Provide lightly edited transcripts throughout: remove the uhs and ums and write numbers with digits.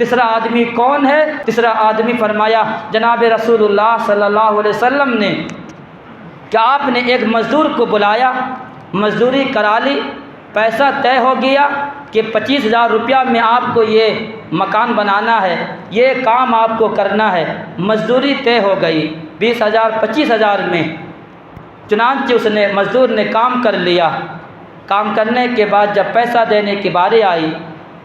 تیسرا آدمی کون ہے؟ تیسرا آدمی فرمایا جناب رسول اللہ صلی اللہ علیہ وسلم نے کہ آپ نے ایک مزدور کو بلایا، مزدوری کرا لی، پیسہ طے ہو گیا کہ 25,000 روپیہ میں آپ کو یہ مکان بنانا ہے، یہ کام آپ کو کرنا ہے، مزدوری طے ہو گئی 20,000 25,000 میں۔ چنانچہ اس نے مزدور نے کام کر لیا۔ کام کرنے کے بعد جب پیسہ دینے کی باری آئی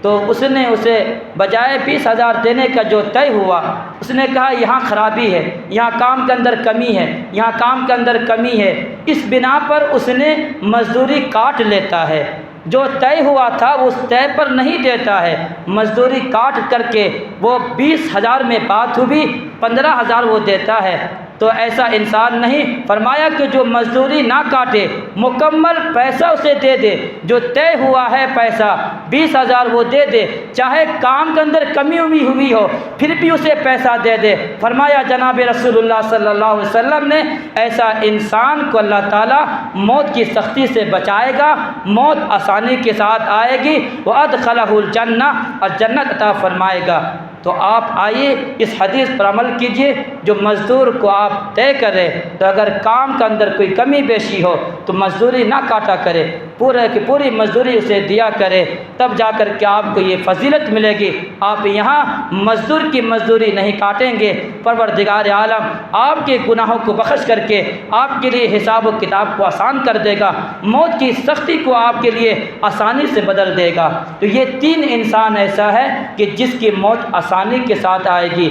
تو اس نے اسے بجائے 20,000 دینے کا جو طے ہوا، اس نے کہا یہاں خرابی ہے، یہاں کام کے اندر کمی ہے، یہاں کام کے اندر کمی ہے۔ اس بنا پر اس نے مزدوری کاٹ لیتا ہے، جو طے ہوا تھا اس طے پر نہیں دیتا ہے، مزدوری کاٹ کر کے وہ 20,000 میں بات ہوئی 15,000 وہ دیتا ہے۔ تو ایسا انسان نہیں، فرمایا کہ جو مزدوری نہ کاٹے، مکمل پیسہ اسے دے دے، جو طے ہوا ہے پیسہ 20,000 وہ دے دے، چاہے کام کے اندر کمی ہوئی ہو پھر بھی اسے پیسہ دے دے۔ فرمایا جناب رسول اللہ صلی اللہ علیہ وسلم نے ایسا انسان کو اللہ تعالیٰ موت کی سختی سے بچائے گا، موت آسانی کے ساتھ آئے گی، وَأَدْخَلَهُ الْجَنَّةَ اور جنت عطا فرمائے گا۔ تو آپ آئیے اس حدیث پر عمل کیجئے، جو مزدور کو آپ طے کرے تو اگر کام کے اندر کوئی کمی بیشی ہو تو مزدوری نہ کاٹا کرے، پورے کی پوری مزدوری اسے دیا کرے، تب جا کر کے آپ کو یہ فضیلت ملے گی۔ آپ یہاں مزدور کی مزدوری نہیں کاٹیں گے، پروردگار عالم آپ کے گناہوں کو بخش کر کے آپ کے لیے حساب و کتاب کو آسان کر دے گا، موت کی سختی کو آپ کے لیے آسانی سے بدل دے گا۔ تو یہ 3 انسان ایسا ہے کہ جس کی موت آسانی کے ساتھ آئے گی۔